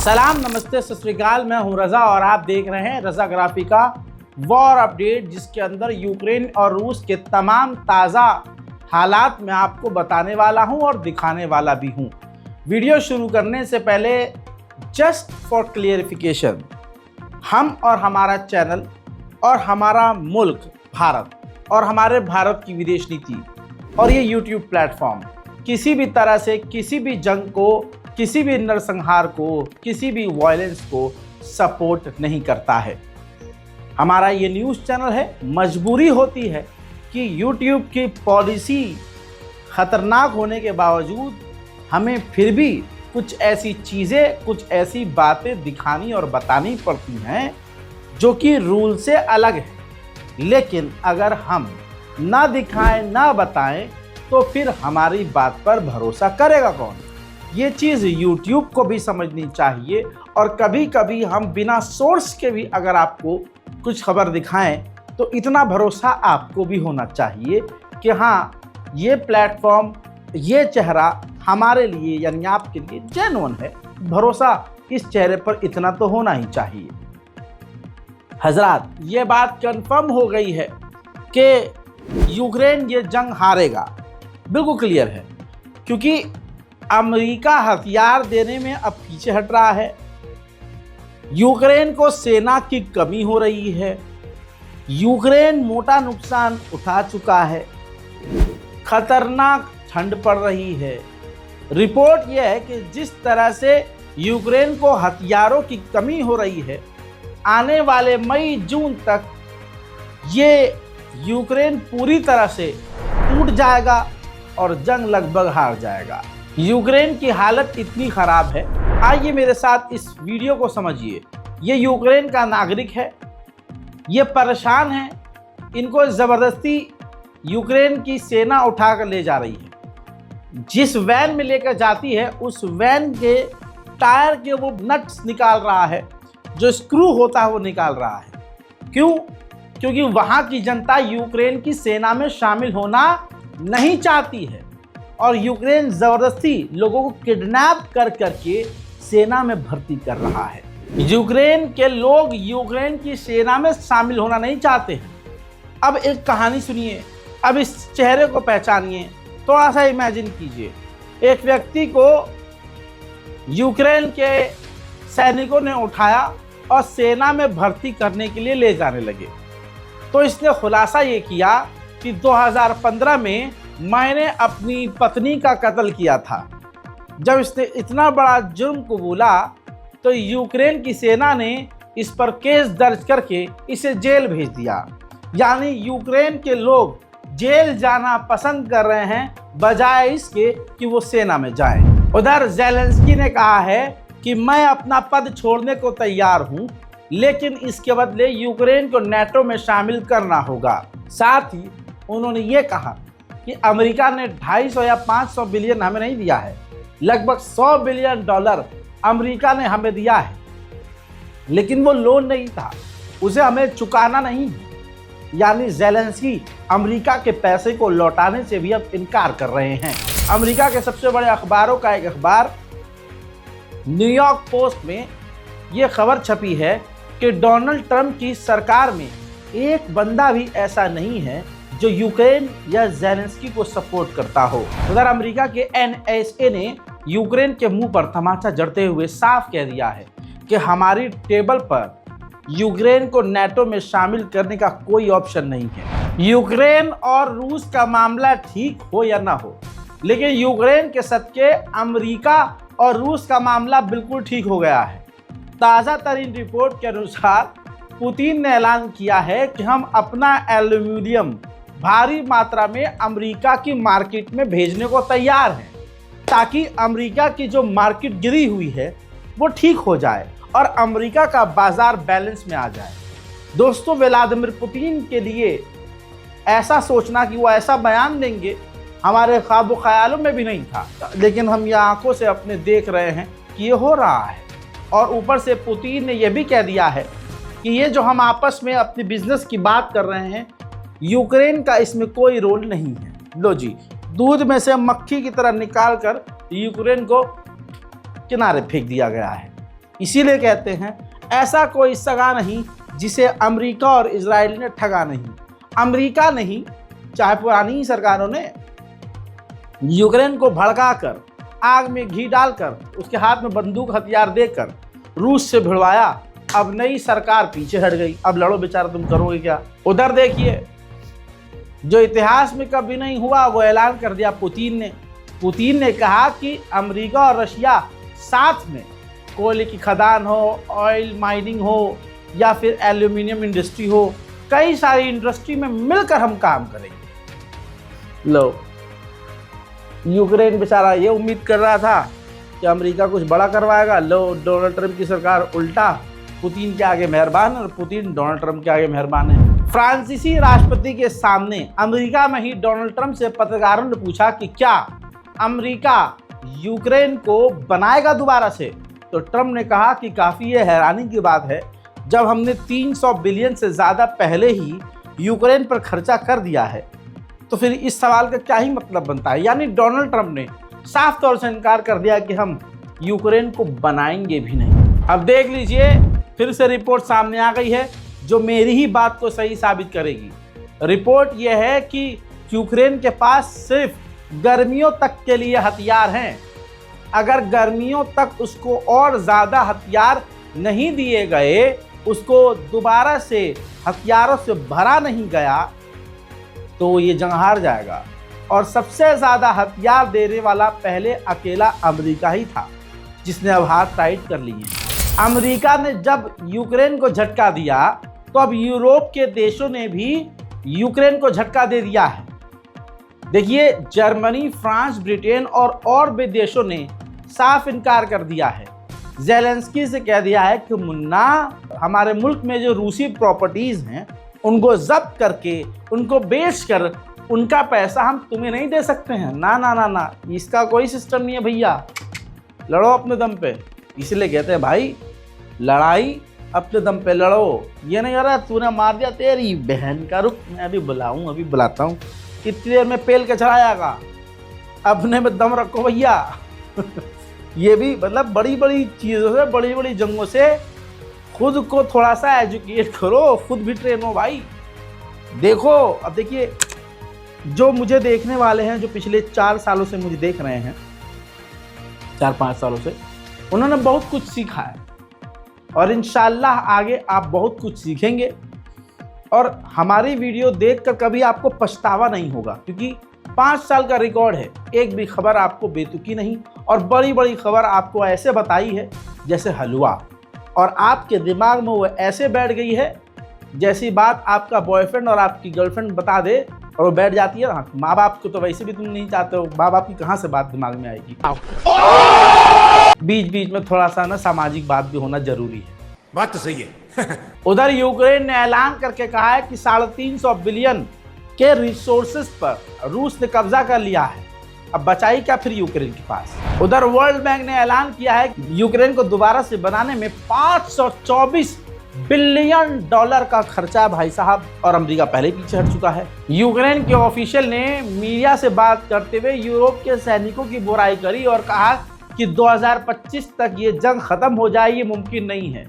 सलाम, नमस्ते, सत श्री अकाल। मैं हूं रजा और आप देख रहे हैं रजा ग्राफी का वॉर अपडेट, जिसके अंदर यूक्रेन और रूस के तमाम ताज़ा हालात मैं आपको बताने वाला हूं और दिखाने वाला भी हूं। वीडियो शुरू करने से पहले जस्ट फॉर क्लियरिफिकेशन, हम और हमारा चैनल और हमारा मुल्क भारत और हमारे भारत की विदेश नीति और ये यूट्यूब प्लेटफॉर्म किसी भी तरह से किसी भी जंग को, किसी भी नरसंहार को, किसी भी वायलेंस को सपोर्ट नहीं करता है। हमारा ये न्यूज़ चैनल है। मजबूरी होती है कि यूट्यूब की पॉलिसी ख़तरनाक होने के बावजूद हमें फिर भी कुछ ऐसी चीज़ें, कुछ ऐसी बातें दिखानी और बतानी पड़ती हैं जो कि रूल से अलग है। लेकिन अगर हम ना दिखाएं, ना बताएं, तो फिर हमारी बात पर भरोसा करेगा कौन? ये चीज़ YouTube को भी समझनी चाहिए। और कभी कभी हम बिना सोर्स के भी अगर आपको कुछ खबर दिखाएं तो इतना भरोसा आपको भी होना चाहिए कि हाँ, ये प्लेटफॉर्म, ये चेहरा हमारे लिए यानी आपके लिए जेन्युइन है। भरोसा इस चेहरे पर इतना तो होना ही चाहिए। हजरात, ये बात कंफर्म हो गई है कि यूक्रेन ये जंग हारेगा, बिल्कुल क्लियर है, क्योंकि अमेरिका हथियार देने में अब पीछे हट रहा है। यूक्रेन को सेना की कमी हो रही है। यूक्रेन मोटा नुकसान उठा चुका है। खतरनाक ठंड पड़ रही है। रिपोर्ट यह है कि जिस तरह से यूक्रेन को हथियारों की कमी हो रही है, आने वाले मई जून तक ये यूक्रेन पूरी तरह से टूट जाएगा और जंग लगभग हार जाएगा। यूक्रेन की हालत इतनी ख़राब है। आइए मेरे साथ इस वीडियो को समझिए। ये यूक्रेन का नागरिक है, ये परेशान है। इनको ज़बरदस्ती यूक्रेन की सेना उठाकर ले जा रही है। जिस वैन में लेकर जाती है उस वैन के टायर के वो नट्स निकाल रहा है, जो स्क्रू होता है वो निकाल रहा है। क्यों? क्योंकि वहाँ की जनता यूक्रेन की सेना में शामिल होना नहीं चाहती है और यूक्रेन ज़बरदस्ती लोगों को किडनैप कर करके सेना में भर्ती कर रहा है। यूक्रेन के लोग यूक्रेन की सेना में शामिल होना नहीं चाहते हैं। अब एक कहानी सुनिए, अब इस चेहरे को पहचानिए। थोड़ा सा इमेजिन कीजिए, एक व्यक्ति को यूक्रेन के सैनिकों ने उठाया और सेना में भर्ती करने के लिए ले जाने लगे। तो इसने खुलासा ये किया कि 2015 में मैंने अपनी पत्नी का कत्ल किया था। जब इसने इतना बड़ा जुर्म कबूला तो यूक्रेन की सेना ने इस पर केस दर्ज करके इसे जेल भेज दिया। यानी यूक्रेन के लोग जेल जाना पसंद कर रहे हैं बजाय इसके कि वो सेना में जाएं। उधर ज़ेलेंस्की ने कहा है कि मैं अपना पद छोड़ने को तैयार हूं, लेकिन इसके बदले यूक्रेन को नेटो में शामिल करना होगा। साथ ही उन्होंने ये कहा कि अमेरिका ने 250 या 500 बिलियन हमें नहीं दिया है, लगभग $100 बिलियन अमेरिका ने हमें दिया है, लेकिन वो लोन नहीं था, उसे हमें चुकाना नहीं है। यानी ज़ेलेंस्की अमेरिका के पैसे को लौटाने से भी अब इनकार कर रहे हैं। अमेरिका के सबसे बड़े अखबारों का एक अखबार न्यूयॉर्क पोस्ट में ये खबर छपी है कि डोनाल्ड ट्रंप की सरकार में एक बंदा भी ऐसा नहीं है जो यूक्रेन या ज़ेलेंस्की को सपोर्ट करता हो। उधर अमेरिका के NSA ने यूक्रेन के मुंह पर तमाचा जड़ते हुए साफ कह दिया है कि हमारी टेबल पर यूक्रेन को नेटो में शामिल करने का कोई ऑप्शन नहीं है। यूक्रेन और रूस का मामला ठीक हो या ना हो, लेकिन यूक्रेन के सदके अमेरिका और रूस का मामला बिल्कुल ठीक हो गया है। ताज़ा तरीन रिपोर्ट के अनुसार पुतिन ने ऐलान किया है कि हम अपना एल्यूमिनियम भारी मात्रा में अमेरिका की मार्केट में भेजने को तैयार हैं, ताकि अमेरिका की जो मार्केट गिरी हुई है वो ठीक हो जाए और अमेरिका का बाजार बैलेंस में आ जाए। दोस्तों, व्लादिमीर पुतिन के लिए ऐसा सोचना कि वो ऐसा बयान देंगे हमारे ख्वाब ख्यालों में भी नहीं था, लेकिन हम ये आंखों से अपने देख रहे हैं कि ये हो रहा है। और ऊपर से पुतिन ने यह भी कह दिया है कि ये जो हम आपस में अपने बिजनेस की बात कर रहे हैं, यूक्रेन का इसमें कोई रोल नहीं है। लो जी, दूध में से मक्खी की तरह निकाल कर यूक्रेन को किनारे फेंक दिया गया है। इसीलिए कहते हैं ऐसा कोई सगा नहीं जिसे अमेरिका और इजराइल ने ठगा नहीं। अमेरिका नहीं, चाहे पुरानी ही सरकारों ने यूक्रेन को भड़काकर, आग में घी डालकर, उसके हाथ में बंदूक हथियार देकर रूस से भिड़वाया। अब नई सरकार पीछे हट गई, अब लड़ो बेचारा, तुम करोगे क्या। उधर देखिए, जो इतिहास में कभी नहीं हुआ वो ऐलान कर दिया पुतिन ने। पुतिन ने कहा कि अमेरिका और रशिया साथ में कोयले की खदान हो, ऑयल माइनिंग हो, या फिर एल्यूमिनियम इंडस्ट्री हो, कई सारी इंडस्ट्री में मिलकर हम काम करेंगे। लो, यूक्रेन बेचारा ये उम्मीद कर रहा था कि अमेरिका कुछ बड़ा करवाएगा। लो, डोनाल्ड ट्रंप की सरकार उल्टा पुतिन के आगे मेहरबान है और पुतिन डोनाल्ड ट्रंप के आगे मेहरबान है। फ्रांसीसी राष्ट्रपति के सामने अमेरिका में ही डोनाल्ड ट्रंप से पत्रकारों ने पूछा कि क्या अमेरिका यूक्रेन को बनाएगा दोबारा से। तो ट्रंप ने कहा कि काफ़ी ये हैरानी की बात है, जब हमने 300 बिलियन से ज़्यादा पहले ही यूक्रेन पर खर्चा कर दिया है, तो फिर इस सवाल का क्या ही मतलब बनता है। यानी डोनाल्ड ट्रंप ने साफ तौर से इनकार कर दिया कि हम यूक्रेन को बनाएंगे भी नहीं। अब देख लीजिए, फिर से रिपोर्ट सामने आ गई है जो मेरी ही बात को सही साबित करेगी। रिपोर्ट यह है कि यूक्रेन के पास सिर्फ गर्मियों तक के लिए हथियार हैं। अगर गर्मियों तक उसको और ज़्यादा हथियार नहीं दिए गए, उसको दोबारा से हथियारों से भरा नहीं गया, तो ये जंग हार जाएगा। और सबसे ज़्यादा हथियार देने वाला पहले अकेला अमेरिका ही था, जिसने अब हाथ टाइट कर लिए। अमेरिका ने जब यूक्रेन को झटका दिया, तो अब यूरोप के देशों ने भी यूक्रेन को झटका दे दिया है। देखिए, जर्मनी, फ्रांस, ब्रिटेन और भी देशों ने साफ इनकार कर दिया है। ज़ेलेंस्की से कह दिया है कि मुन्ना, हमारे मुल्क में जो रूसी प्रॉपर्टीज़ हैं उनको जब्त करके, उनको बेचकर उनका पैसा हम तुम्हें नहीं दे सकते हैं। ना ना ना ना, इसका कोई सिस्टम नहीं है भैया, लड़ो अपने दम पे। इसलिए कहते हैं भाई, लड़ाई अपने दम पे लड़ो। ये नहीं हो रहा तूने मार दिया, तेरी बहन का, रुक मैं अभी बुलाता हूँ, कितनी देर में पेल के चढ़ाएगा, अपने में दम रखो भैया। ये भी मतलब बड़ी बड़ी चीज़ों से, बड़ी बड़ी जंगों से खुद को थोड़ा सा एजुकेट करो, खुद भी ट्रेन हो भाई। देखो, अब देखिए, जो मुझे देखने वाले हैं, जो पिछले 4 सालों से मुझे देख रहे हैं, 4-5 सालों से, उन्होंने बहुत कुछ सीखा है और इंशाल्लाह आगे आप बहुत कुछ सीखेंगे। और हमारी वीडियो देखकर कभी आपको पछतावा नहीं होगा, क्योंकि 5 साल का रिकॉर्ड है, एक भी खबर आपको बेतुकी नहीं, और बड़ी बड़ी खबर आपको ऐसे बताई है जैसे हलवा, और आपके दिमाग में वो ऐसे बैठ गई है जैसी बात आपका बॉयफ्रेंड और आपकी गर्लफ्रेंड बता दे और वो बैठ जाती है। हाँ, माँ बाप को तो वैसे भी तुम नहीं चाहते हो, माँ बाप की कहाँ से बात दिमाग में आएगी। बीच बीच में थोड़ा सा ना सामाजिक बात भी होना जरूरी है। बात तो सही है। उधर यूक्रेन ने ऐलान करके कहा है कि 350 बिलियन के रिसोर्सेज पर रूस ने कब्जा कर लिया है। अब बचाई क्या फिर यूक्रेन के पास। उधर वर्ल्ड बैंक ने ऐलान किया है कि यूक्रेन को दोबारा से बनाने में 524 बिलियन डॉलर का खर्चा भाई साहब, और अमेरिका पहले ही पीछे हट चुका है। यूक्रेन के ऑफिशियल ने मीडिया से बात करते हुए यूरोप के सैनिकों की बुराई करी और कहा कि 2025 तक ये जंग खत्म हो जाए ये मुमकिन नहीं है।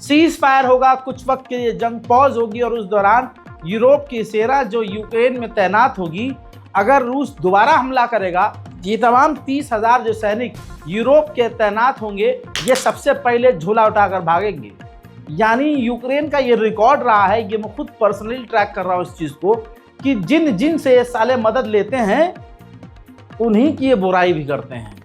सीज फायर होगा, कुछ वक्त के लिए जंग पॉज होगी, और उस दौरान यूरोप की सेना जो यूक्रेन में तैनात होगी, अगर रूस दोबारा हमला करेगा, ये तमाम 30,000 जो सैनिक यूरोप के तैनात होंगे, ये सबसे पहले झोला उठाकर भागेंगे। यानी यूक्रेन का ये रिकॉर्ड रहा है, ये मैं खुद पर्सनली ट्रैक कर रहा हूँ इस चीज़ को, कि जिन जिन से ये साले मदद लेते हैं उन्हीं की ये बुराई भी करते हैं।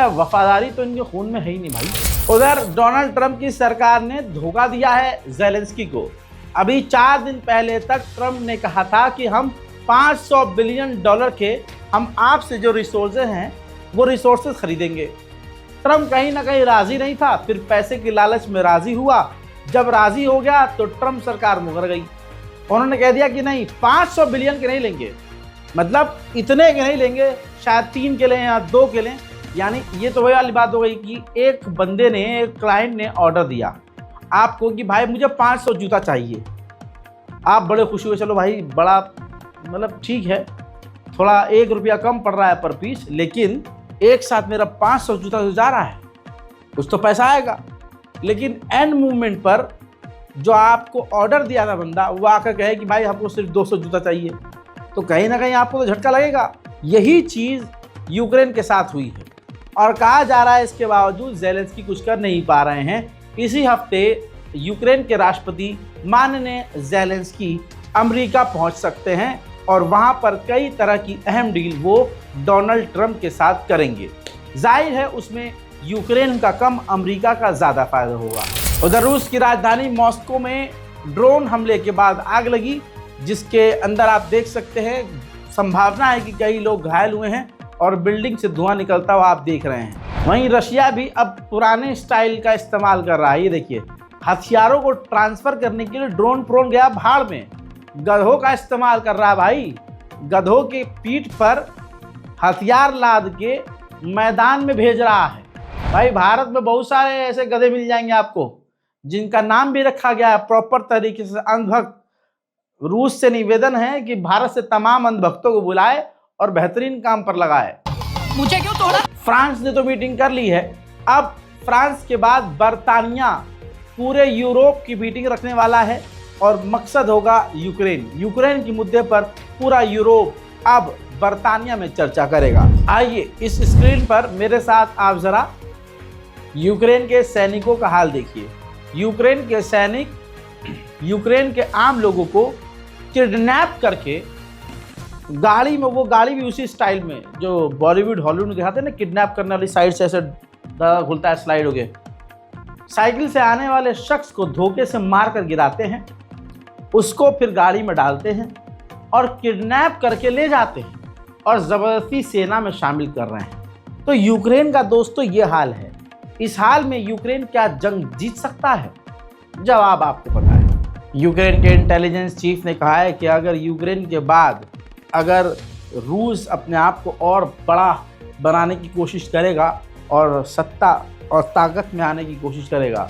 वफादारी तो इनके खून में है ही नहीं भाई। उधर डोनाल्ड ट्रंप की सरकार ने धोखा दिया है ज़ेलेंस्की को। अभी 4 दिन पहले तक ट्रंप ने कहा था कि हम 500 बिलियन डॉलर के हम आपसे जो रिसोर्सेज हैं वो रिसोर्सेज खरीदेंगे। ट्रंप कहीं ना कहीं राज़ी नहीं था, फिर पैसे की लालच में राज़ी हुआ। जब राज़ी हो गया तो ट्रंप सरकार मुकर गई। उन्होंने कह दिया कि नहीं, 500 बिलियन के नहीं लेंगे, मतलब इतने के नहीं लेंगे, शायद 3 के लें या 2 के लें। यानी ये तो वही वाली बात हो गई कि एक बंदे ने, एक क्लाइंट ने ऑर्डर दिया आपको कि भाई मुझे 500 जूता चाहिए। आप बड़े खुशी हुए, चलो भाई बड़ा मतलब ठीक है, थोड़ा 1 रुपया कम पड़ रहा है पर पीस, लेकिन एक साथ मेरा 500 जूता जो जा रहा है कुछ तो पैसा आएगा। लेकिन एंड मूवमेंट पर जो आपको ऑर्डर दिया था बंदा, वो आकर कहे कि भाई हमको सिर्फ 200 जूता चाहिए, तो कहीं ना कहीं आपको तो झटका लगेगा। यही चीज़ यूक्रेन के साथ हुई है और कहा जा रहा है इसके बावजूद ज़ेलेंस्की कुछ कर नहीं पा रहे हैं। इसी हफ्ते यूक्रेन के राष्ट्रपति माननीय ज़ेलेंस्की अमेरिका पहुंच सकते हैं और वहां पर कई तरह की अहम डील वो डोनाल्ड ट्रंप के साथ करेंगे। जाहिर है उसमें यूक्रेन का कम, अमेरिका का ज़्यादा फायदा होगा। उधर रूस की राजधानी मॉस्को में ड्रोन हमले के बाद आग लगी, जिसके अंदर आप देख सकते हैं संभावना है कि कई लोग घायल हुए हैं और बिल्डिंग से धुआं निकलता हुआ आप देख रहे हैं। वहीं रशिया भी अब पुराने स्टाइल का इस्तेमाल कर रहा है। ये देखिए, हथियारों को ट्रांसफर करने के लिए ड्रोन गया भाड़ में, गधों का इस्तेमाल कर रहा है भाई। गधों के पीठ पर हथियार लाद के मैदान में भेज रहा है। भाई भारत में बहुत सारे ऐसे गधे मिल जाएंगे आपको, जिनका नाम भी रखा गया है प्रॉपर तरीके से, अंधभक्त। रूस से निवेदन है कि भारत से तमाम अंधभक्तों को बुलाए और बेहतरीन काम पर लगाए। मुझे क्यों तोड़ा? फ्रांस ने तो मीटिंग कर ली है। अब फ्रांस के बाद बर्तानिया पूरे यूरोप की मीटिंग रखने वाला है और मकसद होगा यूक्रेन। यूक्रेन के मुद्दे पर पूरा यूरोप अब बर्तानिया में चर्चा करेगा। आइए इस स्क्रीन पर मेरे साथ आप जरा यूक्रेन के सैनिकों का हाल देखिए। यूक्रेन के सैनिक यूक्रेन के आम लोगों को किडनैप करके गाड़ी में, वो गाड़ी भी उसी स्टाइल में जो बॉलीवुड हॉलीवुड में दिखाते हैं ना, किडनैप करने वाली साइड से ऐसे खुलता है, स्लाइड हो गए। साइकिल से आने वाले शख्स को धोखे से मार कर गिराते हैं, उसको फिर गाड़ी में डालते हैं और किडनैप करके ले जाते हैं और ज़बरदस्ती सेना में शामिल कर रहे हैं। तो यूक्रेन का दोस्तों ये हाल है। इस हाल में यूक्रेन क्या जंग जीत सकता है? जवाब आपको पता है। यूक्रेन के इंटेलिजेंस चीफ ने कहा है कि अगर यूक्रेन के बाद अगर रूस अपने आप को और बड़ा बनाने की कोशिश करेगा और सत्ता और ताकत में आने की कोशिश करेगा,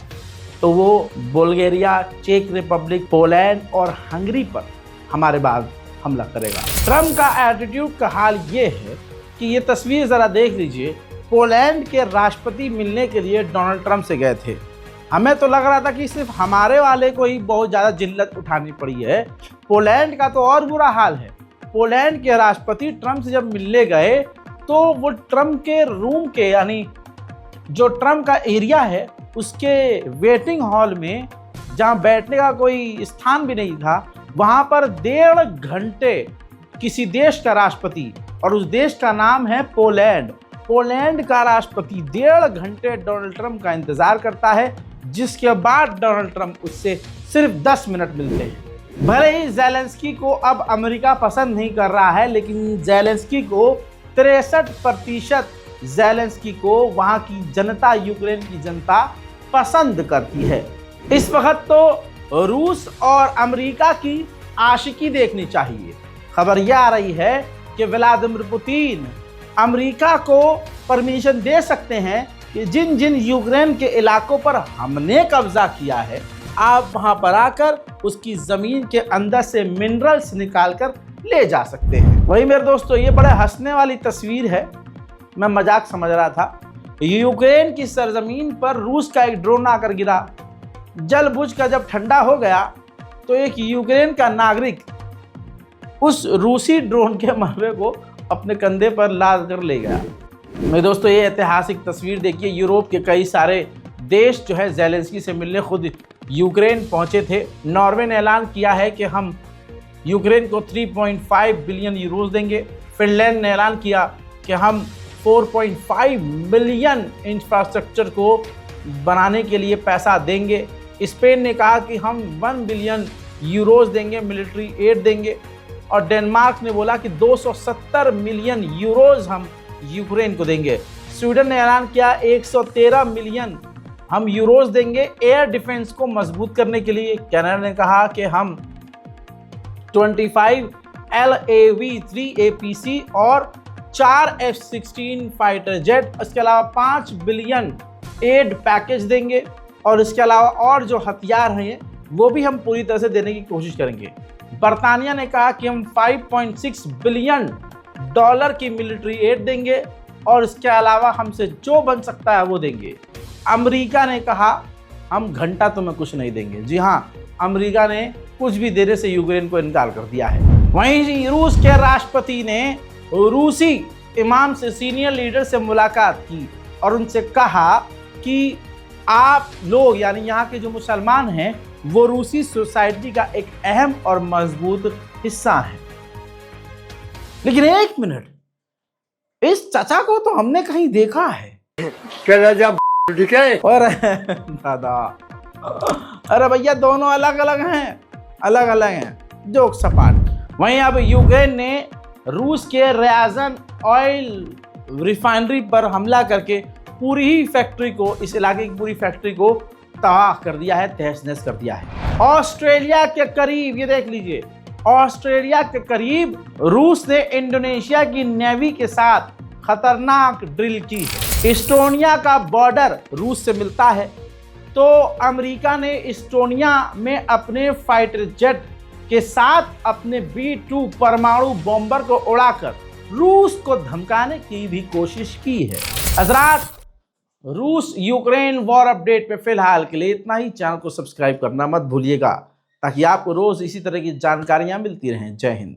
तो वो बुल्गारिया, चेक रिपब्लिक, पोलैंड और हंगरी पर हमारे बाद हमला करेगा। ट्रम्प का एटीट्यूड का हाल ये है कि ये तस्वीर ज़रा देख लीजिए। पोलैंड के राष्ट्रपति मिलने के लिए डोनाल्ड ट्रंप से गए थे। हमें तो लग रहा था कि सिर्फ हमारे वाले को ही बहुत ज़्यादा जिल्लत उठानी पड़ी है, पोलैंड का तो और बुरा हाल है। पोलैंड के राष्ट्रपति ट्रंप से जब मिलने गए तो वो ट्रंप के रूम के, यानी जो ट्रंप का एरिया है उसके वेटिंग हॉल में, जहाँ बैठने का कोई स्थान भी नहीं था, वहाँ पर 1.5 घंटे किसी देश का राष्ट्रपति, और उस देश का नाम है पोलैंड, पोलैंड का राष्ट्रपति 1.5 घंटे डोनाल्ड ट्रंप का इंतजार करता है, जिसके बाद डोनाल्ड ट्रंप उससे सिर्फ 10 मिनट मिलते हैं। भले ही ज़ेलेंस्की को अब अमेरिका पसंद नहीं कर रहा है, लेकिन ज़ेलेंस्की को 63% ज़ेलेंस्की को वहाँ की जनता, यूक्रेन की जनता पसंद करती है। इस वक्त तो रूस और अमेरिका की आशिकी देखनी चाहिए। खबर यह आ रही है कि व्लादिमीर पुतिन अमेरिका को परमिशन दे सकते हैं कि जिन जिन यूक्रेन के इलाकों पर हमने कब्जा किया है, आप वहां पर आकर उसकी ज़मीन के अंदर से मिनरल्स निकालकर ले जा सकते हैं। वही मेरे दोस्तों, ये बड़े हंसने वाली तस्वीर है, मैं मजाक समझ रहा था। यूक्रेन की सरजमीन पर रूस का एक ड्रोन आकर गिरा। जल बुझ कर जब ठंडा हो गया तो एक यूक्रेन का नागरिक उस रूसी ड्रोन के मलबे को अपने कंधे पर लाद कर ले गया। मेरे दोस्तों, ये ऐतिहासिक तस्वीर देखिए। यूरोप के कई सारे देश जो है ज़ेलेंस्की से मिलने खुद यूक्रेन पहुंचे थे। नॉर्वे ने ऐलान किया है कि हम यूक्रेन को 3.5 बिलियन यूरोज देंगे। फिनलैंड ने ऐलान किया कि हम 4.5 मिलियन इंफ्रास्ट्रक्चर को बनाने के लिए पैसा देंगे। स्पेन ने कहा कि हम 1 बिलियन यूरोज देंगे, मिलिट्री एड देंगे। और डेनमार्क ने बोला कि 270 मिलियन यूरोज हम यूक्रेन को देंगे। स्वीडन ने ऐलान किया 113 मिलियन हम यूरोज देंगे एयर डिफेंस को मजबूत करने के लिए। कनाडा ने कहा कि हम 25 LAV-3 APC और 4 F-16 फाइटर जेट, इसके अलावा 5 बिलियन एड पैकेज देंगे। और इसके अलावा और जो हथियार हैं वो भी हम पूरी तरह से देने की कोशिश करेंगे। बर्तानिया ने कहा कि हम 5.6 बिलियन डॉलर की मिलिट्री एड देंगे और इसके अलावा हमसे जो बन सकता है वो देंगे। अमेरिका ने कहा हम घंटा तुम्हें कुछ नहीं देंगे। जी हाँ, अमेरिका ने कुछ भी देने से यूक्रेन को इनकार कर दिया है। वहीं रूस के राष्ट्रपति ने रूसी इमाम से, सीनियर लीडर से मुलाकात की और उनसे कहा कि आप लोग यानी यहाँ के जो मुसलमान हैं वो रूसी सोसाइटी का एक अहम और मजबूत हिस्सा है। लेकिन एक मिनट, इस चाचा को तो हमने कहीं देखा है। और दादा, अरे भैया दोनों अलग अलग हैं, अलग अलग हैं, जोक सपाट। वहीं अब यूक्रेन ने रूस के रियाजन ऑयल रिफाइनरी पर हमला करके पूरी ही फैक्ट्री को, इस इलाके की पूरी फैक्ट्री को तबाह कर दिया है, तहस नहस कर दिया है। ऑस्ट्रेलिया के करीब, ये देख लीजिए, ऑस्ट्रेलिया के करीब रूस ने इंडोनेशिया की नेवी के साथ खतरनाक ड्रिल की है। एस्टोनिया का बॉर्डर रूस से मिलता है, तो अमेरिका ने एस्टोनिया में अपने फाइटर जेट के साथ अपने B-2 परमाणु बॉम्बर को उड़ाकर रूस को धमकाने की भी कोशिश की है। हज़रात, रूस यूक्रेन वॉर अपडेट पे फिलहाल के लिए इतना ही। चैनल को सब्सक्राइब करना मत भूलिएगा ताकि आपको रोज इसी तरह की जानकारियां मिलती रहें। जय हिंद।